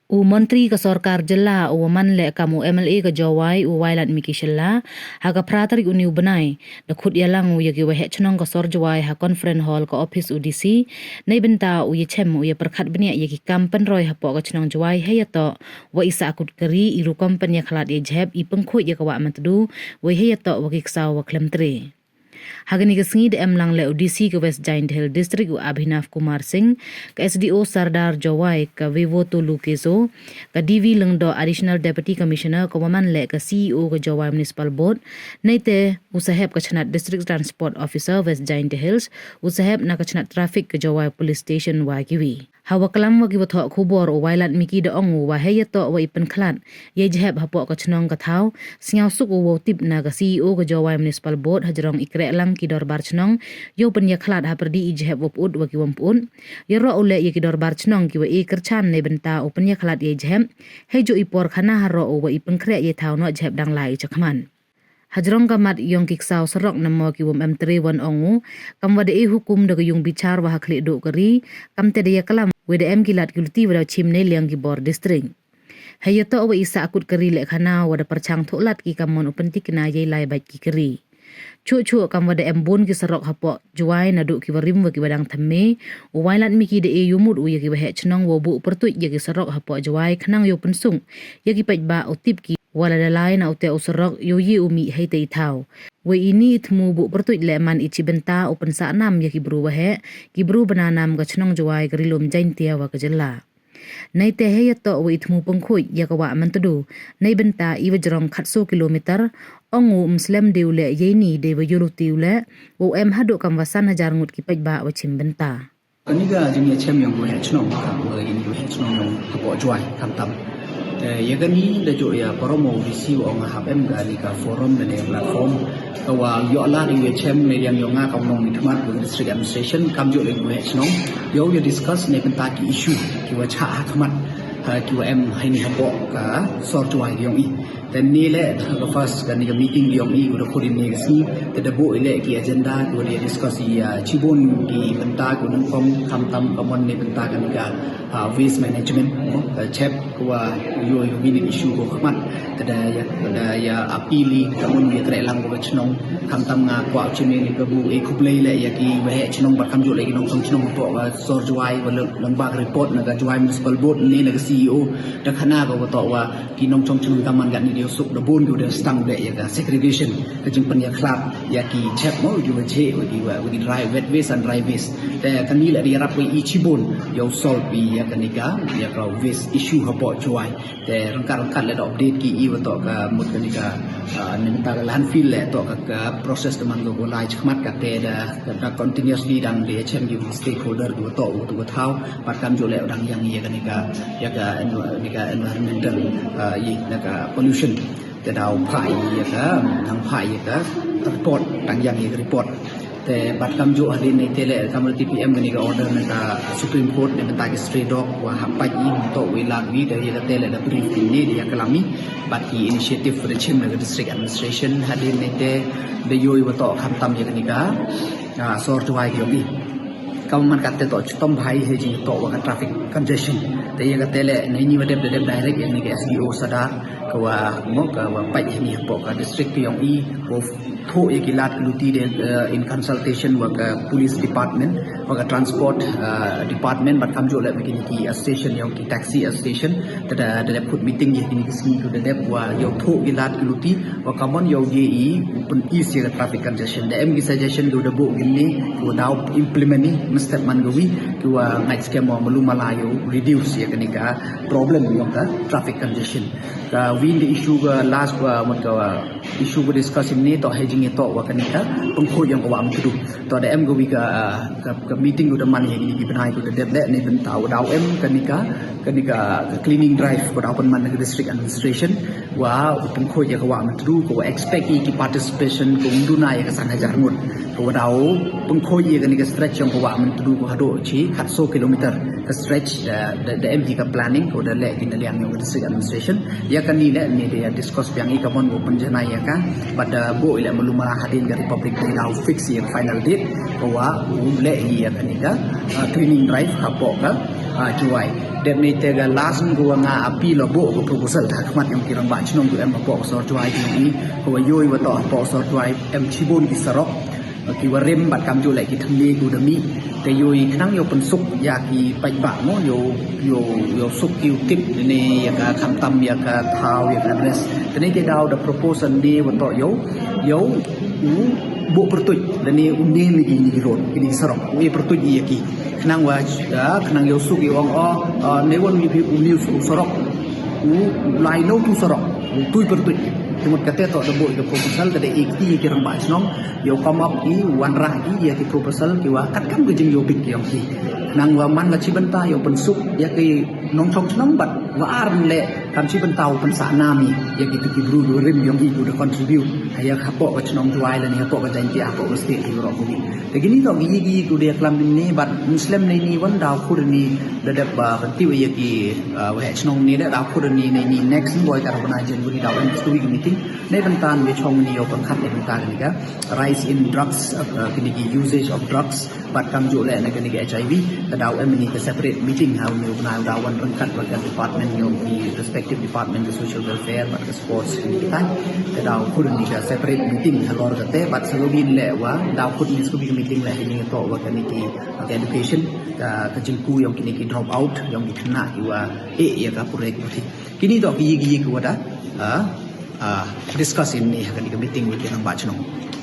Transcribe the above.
Menteri ke Sarkar jela man le kamu MLA ke Jawai wailat miki shella haga pratari uniu benai da khut yalang yagi wehe chnong ke Sor Jawai ha conference hall ke office UDC nei benta ye chem ye perkhat benia yagi kampen roy ha po ke chnong Jawai he yato wa isa akut keri iru company khlat ye jeb i pengkhut ye ka wa mantdu we he yato wa kiksaw wa klemtre Hagani ke sengi de lang le UDC ke West Giant Hill District u Abhinav Kumar Singh ke SDO Sardar Jawai ke Vivo Tolu Keso ke DV Lengdo Additional Deputy Commissioner ke waman le ke CEO ke Jawai Municipal Board naite usahab ke Chnat District Transport Officer West Giant Hills usahab na ke Chnat Traffic ke Jawai Police Station Wagiwi hawa kalam wagi wathok khubor o wailat miki de ongu wa heyato wa ipen khlan ye jehab hapo ka chnong ka thau singaw suk wo tip na ka CEO ka Jawai Municipal Board hajrong ikre lang ki dor bar chnong yo pen ya khlat ha perdi i jehab wo put wa ki wam pun ye ro ole ye ki dor bar chnong ki wa e kerchan ne benta o pen ya khlat ye jehab hejo ipor khana ha ro wa ipen kre ye thau no jehab dang lai chakman Hajrong kamat yong kiksaw serok namo ki wom M3 wan ongu kam wade e hukum daga yung bicar wa hakli do keri kam te ya kalam WDM kilat kilti wada chimne liang ki bor district hayato wa isa akut keri le khana wada perchang tholat ki kamon upentik na ye lai bait ki keri chu kam wada embon ki serok hapo juai na do ki warim wa ki badang thamme wailat miki de e yumut u ye ki bahe chnong wo bu pertut ye ki serok hapo juai khnang yo pensung ye ki pait ba otip ki wala dalai na ute usrok yoyi umi haitei thau we ini thmu bu pertuit le man ichi benta open sa nam ya kibru wahe kibru bananam ga chnong jawai grilum jaintia wa kajella nei te he yato we thmu pangkhoi ya ka wa mantudu nei benta i wajrong khatso kilometer ongu muslim deule yeni de wayulu tiule o em hadu kam wasan hajar ngut ki pajba wa chim benta aniga jing ye chem yong we chnong ka we ini we chnong yong ko jwai kam tam Yagani da jo ya promo visi wa nga habem ga ni ka forum da platform wa yo la ni chem ne yang yo nga ka nong ni thmat district administration kam jo le ko he snong yo discuss ne kan ta ki issue ki wa cha thmat ki wa em hai ni hapo ka sor tuai yong i then ni le the first kan ni meeting yong i ko ko ni ga si da bo ile ki agenda ko dia discuss ya chibon ki benta ko nang kom tham tam kamon ni benta kan ga waste management chep ko yo ini issue ko khamat tada ya apili kamun ye tre lang ko chnong tham tam nga kwa chime ni kabu e khuplei le ya ki we chnong ba kam jo le ki nong chnong to ga sor jwai wa lang ba report na ga jwai municipal board ni na ga CEO da khana ko to wa ki nong chnong taman ga ni dio suk da bon do da stang de ya ga segregation ka jing pan ya club ya ki chep mo ju wa che wa ki dry wet waste and dry waste da kan ni la dia rap we ichibon yo solve bi ya kanika ya ka waste issue ha po jwai de rangkat le update ki i wa to ka mut kanika nenta landfill le to ka process teman go lai chmat ka te da continuously dang de chem gi stakeholder go to thau pat kam jo le dang yang ye kanika ya ka environmental yi na ka pollution te dau phai ya ka thang phai ya ka report dang yang ye report te bat kam jo hadin nei tele kam TPM ni ka order na ka Supreme Court ne ta ki stray dog wa hapai i to we lag wi de ya tele da brief ni dia kalami bat ki initiative for the chim na district administration hadin nei te de yoi wa to kham tam ya ni ka sor tuai ki bi kam man ka te to tom bhai he ji to wa traffic congestion te ya tele nei ni wa de direct ni ka SDO Sadar ka wa mo ka wa pai ni po ka district yong i wo tho ekilat luti de in consultation with police department with transport department but kam jo le begini ki station yang ki taxi station da put meeting ye ni ki to the dep wa yo tho ekilat luti wa kamon yo ye i pun ease the traffic congestion the em suggestion do the book ni to now implement ni mustap man go wi to ngai scam malu malayo reduce ye kanika problem yung ka traffic congestion ka win the issue last mon ka issue we discuss ni to to wa kanika pengkho yang ko am tu to da em go wi ka meeting udah man yang ni benai ko de ni bentau dau em kanika cleaning drive ko dau man district administration wa pengkho ya ko am tu ko expect ki participation ko unduna ya ka sang hajar ngut ko dau pengkho ya kanika stretch yang ko am tu ko hado chi 100 kilometer ka stretch da em ka planning ko da le kin liang yang district administration ya kan ni le ni dia discuss yang i kamon open jana ya ka pada bo ile malumara hadin dari public day now fix yang final date bahwa le iya kanika cleaning drive kapok ka juai dan ni tega last gua nga api lobo ko proposal ha khmat yang kirang ba chnong em ba po sor juai ni ko yoi wa to po sor juai em chibon ki sarok ki warem bat kam ju lai ki thmi ku dami te yoi knang yo pen suk ya ki pai ba mo yo suk ki tip ni ya ka kham tam ya ka thau ya ka dress te ni te daw the proposal ni wa to yo bu pertuj dan ni unni ni rot ini sarok ni pertuj ya ki knang wa knang yo suk yo ong ne won mi pi unni sarok lai no tu sarok tu pertuj Timut kata tu ada buat proposal kada ikti kirang ba snong yo come up ki wan rah ki ya ki proposal ki wa kat kam gejing yo big yang ki nang wa man la chi benta yo pen sup ya ki nong chong snong bat wa ar le kam chi benta pen sa nami ya ki tu ki bru yo rim yang ki tu da contribute ya khapo ka snong juai la ni khapo ka jan ti apo state ki ro ko ni te gini to gi ku dia klam ni bat muslim ni wan daw khur ni da da ba ti wa ya ki wa he snong ni da daw khur ni ni next boy ka ro na jen bu daw en tu kiในบรรดาในช่องนี้เราต้องคัดในบรรดานี่ก็ rise in drugs คือนี่ usage of drugs บัตรกำจุและในกันนี่ HIV แต่ดาวเอ็มนี่ก็ separate meeting เราเนี่ยวันดาววันต้องคัดบัตร department โยมที่ respective department คือ social welfare บัตร sports นี่ก็แต่ดาวคุณนี่ก็ separate meeting ฮัลโหลกันแต่บัตรสรุปบินแหละว่าดาวคุณนี่สรุปบิน meeting แหละที่นี่ก็ว่ากันนี่คือ education ก็จึงกู้ยองกินนี่คือ drop out ยองกินขนาดที่ว่าyaก็ project ที่กินนี่ต่อกี่คือว่าได้discuss ini akan di meeting with yang baca nong.